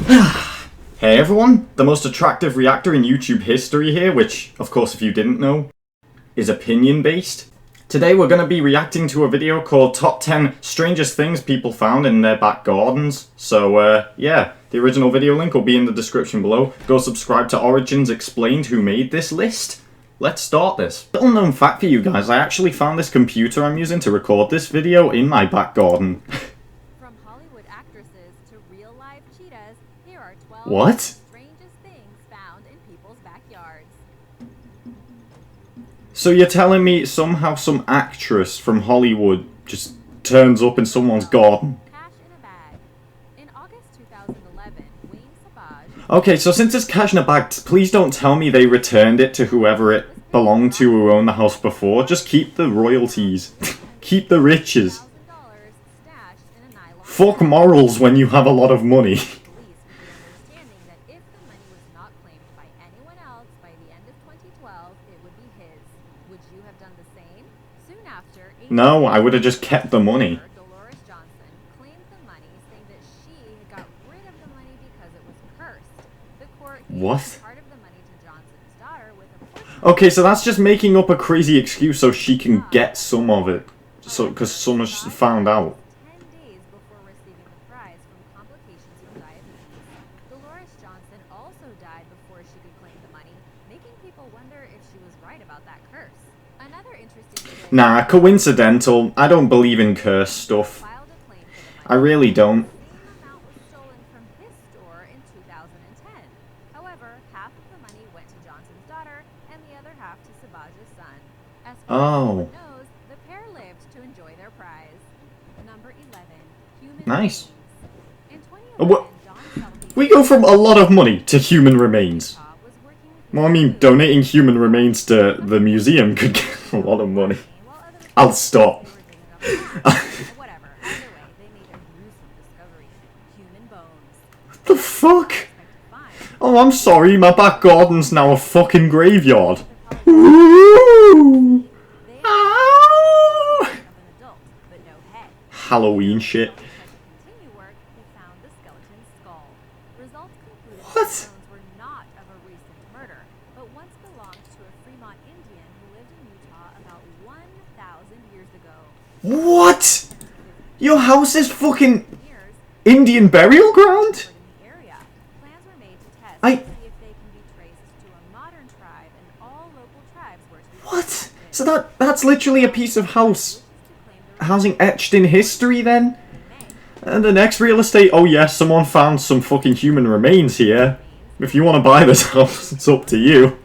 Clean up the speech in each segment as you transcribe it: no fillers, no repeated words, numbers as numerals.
Hey everyone, the most attractive reactor in YouTube history here, which, of course if you didn't know, is opinion based. Today we're going to be reacting to a video called Top 10 Strangest Things People Found in Their Back Gardens. So yeah, the original video link will be in the description below. Go subscribe to Origins Explained who made this list. Let's start this. Little known fact for you guys, I actually found this computer I'm using to record this video in my back garden. From Hollywood actresses to real live cheetahs, here are 12 What? strangest things found in people's backyards. So you're telling me somehow some actress from Hollywood just turns up in someone's garden? Cash in a bag. In August 2011, Wayne Savage. Okay, so since it's cash in a bag, please don't tell me they returned it to whoever it belonged to who owned the house before. Just keep the royalties. Keep the riches. $1,000 stashed in a nylon Fuck bag. morals when you have a lot of money. Police with the understanding that if the money was not claimed by anyone else by the end of 2012, it would be his. Would you have done the same? Soon after, No, I would have just kept the money. Dolores Johnson claimed the money, saying that she had got rid of the money because it was cursed. The court gave What? part of the money to Johnson's daughter with a portion Okay, so that's just making up a crazy excuse so she can get some of it. So, because someone found out. 10 days before receiving the prize from complications from diabetes. Dolores Johnson also died before she could claim the money, making people wonder if she was right about that curse. Another interesting thing, Nah, coincidental. I don't believe in curse stuff. filed a claim for the I money. really don't. The same amount was stolen from his store in 2010. However, half of the money went to Johnson's daughter and the other half to Sabage's son. As far as Oh. anyone knows, the pair lived to enjoy their prize. Number 11. Human Nice. remains. In What? 2011, John Selby We go from a lot of money to human remains. was working with Well, I mean, donating human remains to the museum could get a lot of money. while others I'll stop. whatever. Either way, they made a gruesome discovery. Human bones. What the fuck? Expect to find Oh, I'm sorry, my back garden's now a fucking graveyard. Ooh. they Ow. of an adult, but no head. Halloween shit. To continue work, he found the skeleton skull. Results concluded What? the bones were not of a recent murder, but once belonged to a Fremont Indian who lived in Utah about 1,000 years ago. What? Your house is fucking Years Indian burial ground? in the area, plans were made to test I- to see if they can be traced to a modern tribe, and all local tribes were to be What? contacted. So that's literally a piece of house. To claim the Housing etched in history then? May. And the next real estate, oh yes, someone found some fucking human remains here. If you want to buy this house, it's up to you.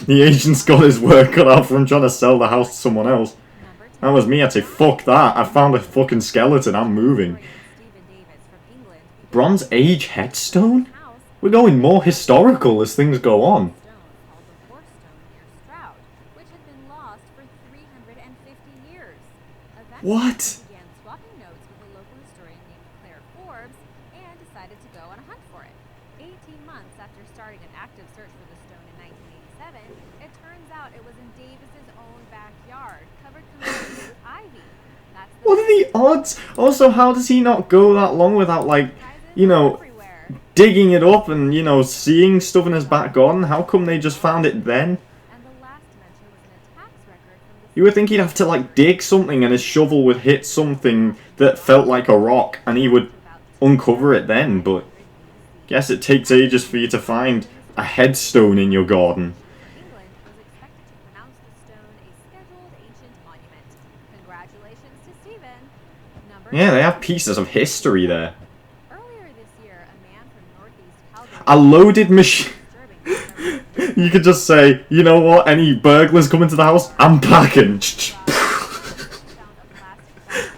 The agent's got his work cut out for him trying to sell the house to someone else. Number 10. That was me, I'd say, fuck that. I found a fucking skeleton, I'm moving. Stephen Davis from England became Bronze Age Headstone? a house We're going more historical as things go on. stone called the Horse Stone near Stroud, which had been lost for 350 years. Eventually, What? he began swapping notes with a local historian named Claire Forbes and decided to go on a hunt for it. 18 months after starting an active search for the stone in 1987, it turns out it was in Davis's own backyard, covered completely with ivy. That's the What are the odds? Also, how does he not go that long without, like, disguises you know, everywhere. digging it up and, you know, seeing stuff in his back garden? How come they just found it then? And the last mention was an tax record from the You would think he'd have to, like, dig something and his shovel would hit something that felt like a rock and he would uncover it then, but guess it takes ages for you to find a headstone in your garden. England was expected to pronounce the stone a scheduled ancient monument. Congratulations to Stephen. Number Yeah, they 9. have pieces of history there. Earlier this year, a man from northeast Calgary A loaded machine. disturbing discovery You could just say, you know what, any burglars coming to the house? I'm packing. found a plastic bag containing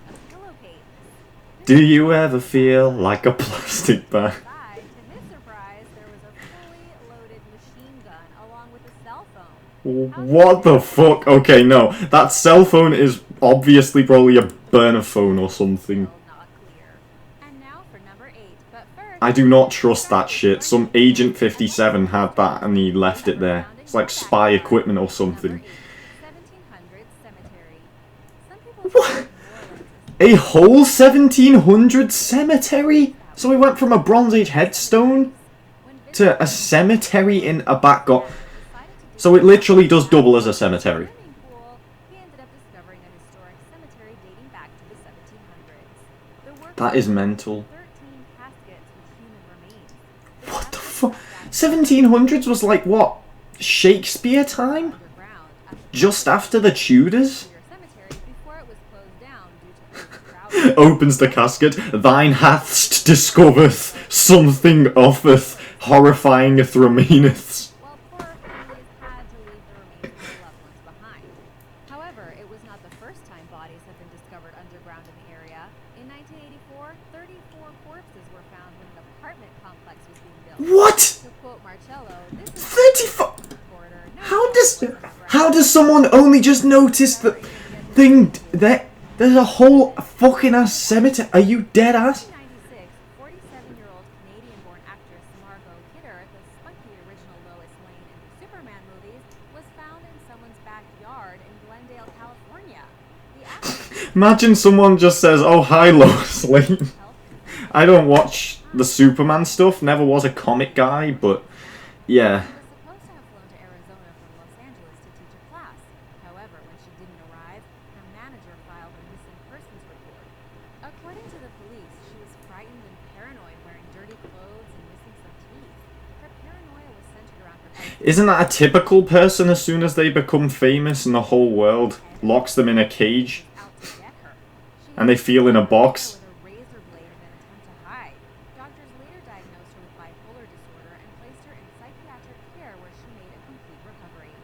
a pillowcase. Do you ever feel like a plastic bag? Inside, to his surprise, there was a fully loaded machine gun along with a cell phone. What the fuck? Okay, no. That cell phone is obviously probably a burner phone or something. Still not clear. And now for number 8. But first, I do not trust that shit. Some Agent 57 had that and he left it there. It's like spy equipment or something. 1700 cemetery. Some people What? think New Orleans is A whole 1700 cemetery? So we went from a Bronze Age headstone to a cemetery in a back garden. So it literally does double as a cemetery. He ended up discovering a historic cemetery dating back to the 1700s. The work That is mental. 13 caskets with human remains. What the fuck? 1700s was like what? Shakespeare time? Underground Just after the Tudors? your cemetery before it was closed down due to overcrowding. Opens the casket. Thine hathst discovereth something offeth, horrifyingeth remaineth. While poorer families had to leave the remains of their loved ones behind. However, it was not the first time bodies have been discovered underground in the area. In 1984, 34 corpses were found when an apartment complex was being built. What? To quote Marcello, this is 34? corridor. How does someone only just notice the thing that there's a whole fucking ass cemetery? Are you dead ass? 1996, 47-year-old Canadian-born actress Margot Kidder, the spunky original Lois Lane in the Superman movies, was found in someone's backyard in Glendale, California. The actress Imagine someone just says, "Oh hi, Lois Lane." I don't watch the Superman stuff. Never was a comic guy, but yeah. was supposed to have flown to Arizona from Los Angeles to teach a class. However, when she didn't arrive, her manager filed a missing persons report. According to the police, she was frightened and paranoid, wearing dirty clothes and missing some teeth. Her paranoia was centered around her Isn't that a typical person as soon as they become famous and the whole world locks them in a cage out to get her. She and they feel in a box? with a razor blade in an attempt to hide. Doctors later diagnosed her with bipolar disorder and placed her in psychiatric care where she made a complete recovery.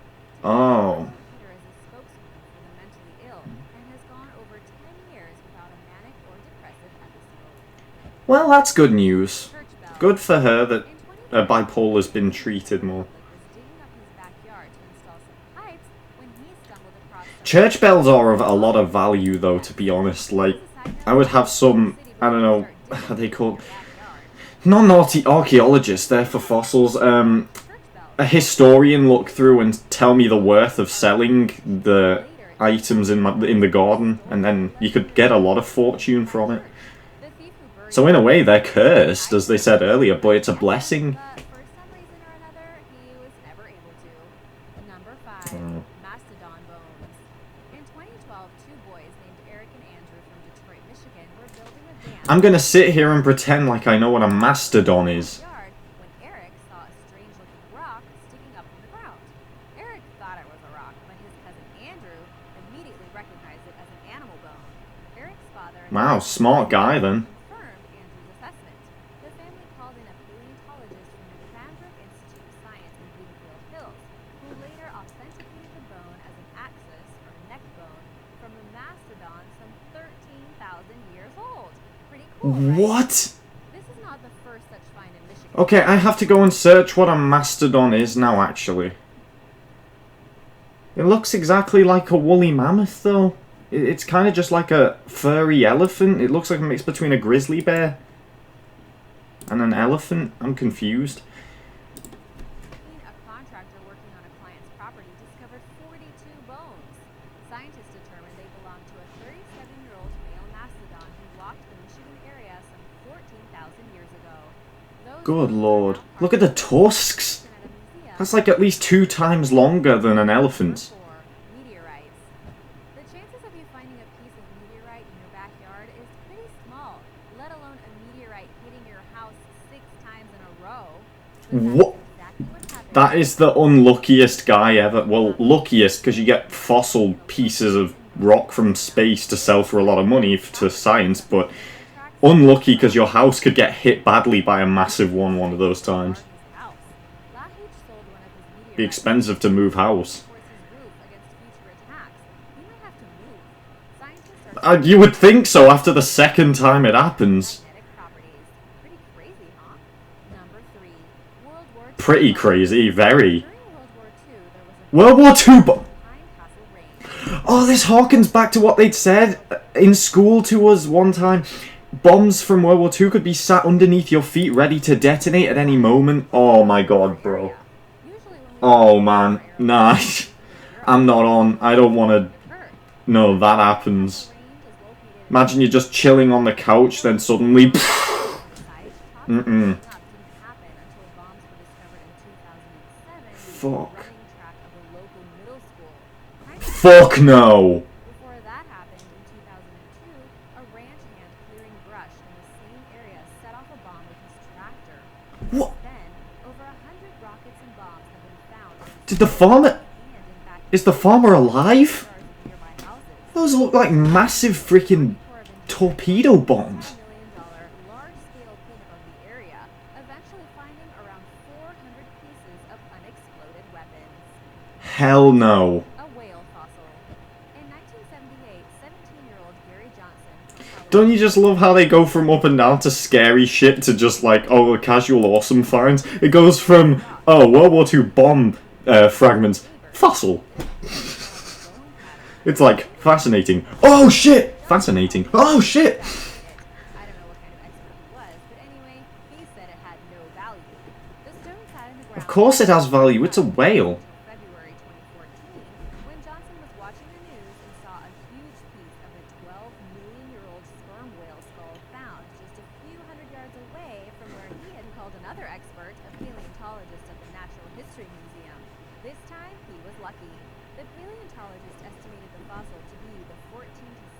Oh. Peter is a spokeswoman for the mentally ill and has gone over 10 years without a manic or depressive episode. Well, that's good news. Church bell. Good for her that In 2012, bipolar's been treated more. was digging up his backyard to install some pipes when he stumbled across some Church bells are of a lot of value, though, to be honest. Like, I would have some, I don't know, how they called, not naughty archaeologists, they're for fossils, a historian look through and tell me the worth of selling the items in the garden, and then you could get a lot of fortune from it. The thief who buried So in a way, they're cursed, as they said earlier, but it's a blessing. but for some reason or another, he was never able to. Number 5, Oh. Mastodon Bones. In 2012, two boys named Eric and Andrew from Detroit, Michigan were building a dam I'm gonna sit here and pretend like I know what a mastodon is. in the yard when Eric saw a strange-looking rock sticking up from the ground. Eric thought it was a rock, but his cousin Andrew immediately recognized it as an animal bone. Eric's father and Wow, smart guy then. confirmed Andrew's assessment. The family called in a paleontologist from the Cranbrook Institute of Science in Bloomfield Hills, who later authenticated the bone as an axis or neck bone from a mastodon some 13,000 years old. Pretty cool, right? What? This is not the first such find in Michigan. Okay, I have to go and search what a mastodon is now, actually. It looks exactly like a woolly mammoth, though. It's kind of just like a furry elephant. It looks like a mix between a grizzly bear and an elephant. I'm confused. A contractor working on a client's property discovered 42 bones. Scientists determined they belonged to a 37-year-old male mastodon who walked the Michigan area some 14,000 years ago. Those Good bones are lord. now Look at the tusks. at a museum. That's like at least 2 times longer than an elephant's. Number 4, meteorites. The chances of you finding a piece of meteorite in your backyard is pretty small, let alone a meteorite hitting your house 6 times in a row. What? Exactly what happened. That is the unluckiest guy ever. Well, luckiest, because you get fossil pieces of rock from space to sell for a lot of money to science, but unlucky because your house could get hit badly by a massive one of those times. Be expensive to move house. You would think so after the second time it happens. Pretty crazy, very. World War II, but oh, this harkens back to what they'd said in school to us one time. Bombs from World War II could be sat underneath your feet ready to detonate at any moment. Oh my god, bro. Oh man, nah. I'm not on. I don't want to. No, that happens. Imagine you're just chilling on the couch, then suddenly Mm-mm. Didn't happen until bombs were discovered in 2007 using the Fuck. running track of a local middle school. Fuck no! Before that happened, in 2002, a ranch hand clearing brush in the same area set off a bomb with his tractor. What? Then, over 100 rockets and bombs have been found. Did the farmer... Is the farmer alive? Those look like massive freaking torpedo bombs. Large-scale cleanup of the area, eventually finding around 400 pieces of unexploded weapons. Hell no. A whale fossil. In 1978, 17-year-old Gary Johnson. Don't you just love how they go from up and down to scary shit to just like, oh, casual awesome finds? It goes from, oh, World War II bomb fragments, fossil. It's like, fascinating. Oh shit! Fascinating. Oh shit! I don't know what kind of expert he was, but anyway, he said it had no value. The stone sat in the ground. Of course it has value, it's a whale. February 2014, when Johnson was watching the news and saw a huge piece of a 12-million-year-old sperm whale skull found just a few hundred yards away from where he had called another expert, a paleontologist at the Natural History Museum. This time, he was lucky. The paleontologist estimated the fossil to be the 14 to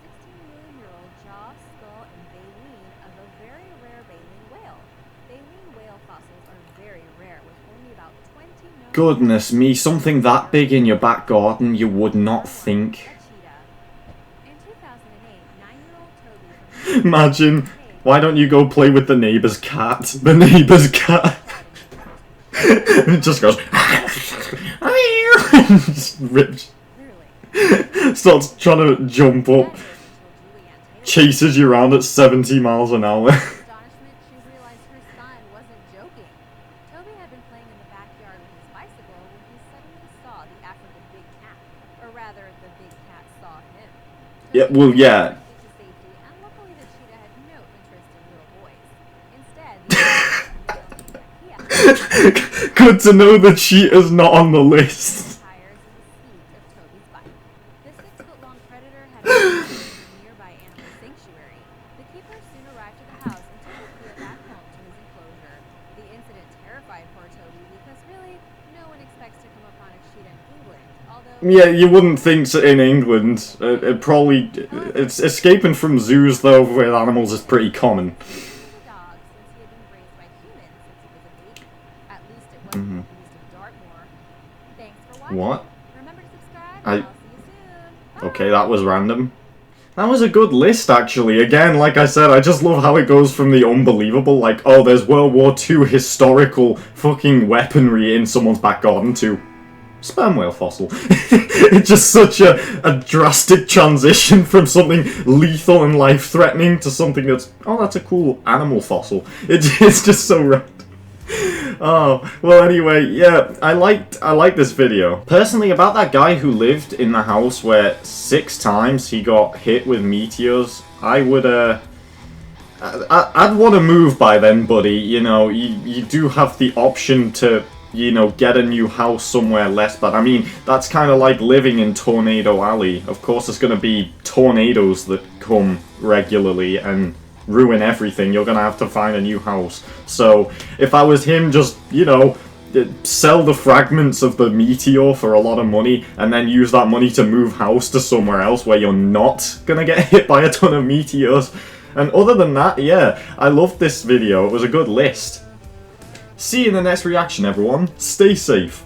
16-million-year-old jaw, skull, and baleen of a very rare baleen whale. Baleen whale fossils are very rare, with only about 20 known. Goodness me, something that big in your back garden, you would not think. A cheetah. In 2008, 9-year-old Toby from Imagine, why don't you go play with the neighbor's cat? The neighbor's cat. It just goes. Just rips. Clearly. Starts trying to jump up. Chases you around at 70 miles an hour. Astonishment, she realized her son wasn't joking. Toby had been playing in the backyard with his bicycle when he suddenly saw the African big cat. Or rather, the big cat saw him. Yeah, well, yeah. To safety, and luckily the cheetah had no interest in little boys. Instead, the Good to know the cheetah's not on the list. tires in the seat of Toby's bike. The 6-foot-long predator had escaped to a nearby animal sanctuary. The keeper soon arrived to the house and took Akea back home to his enclosure. The incident terrified poor Toby because really, no one expects to come upon a cheetah in England, although... Yeah, you wouldn't think so in England. It probably... It's escaping from zoos, though, with animals is pretty common. The dog, since he had been raised by humans since he was a baby. At least it wasn't abused in Dartmoor. Thanks for watching. What? Remember to subscribe, I- and I'll see you soon. Okay, that was random. That was a good list, actually. Again, like I said, I just love how it goes from the unbelievable, like, oh, there's World War II historical fucking weaponry in someone's back garden, to sperm whale fossil. It's just such a drastic transition from something lethal and life-threatening to something that's, oh, that's a cool animal fossil. It's just so random. Oh, well anyway, yeah, I liked this video. Personally, about that guy who lived in the house where 6 times he got hit with meteors, I would, I'd want to move by then, buddy. You know, you do have the option to, you know, get a new house somewhere less bad. I mean, that's kind of like living in Tornado Alley. Of course, there's going to be tornadoes that come regularly and ruin everything. You're gonna have to find a new house. So if I was him, just, you know, sell the fragments of the meteor for a lot of money and then use that money to move house to somewhere else where you're not gonna get hit by a ton of meteors. And other than that, yeah, I loved this video. It was a good list. See you in the next reaction, everyone. Stay safe.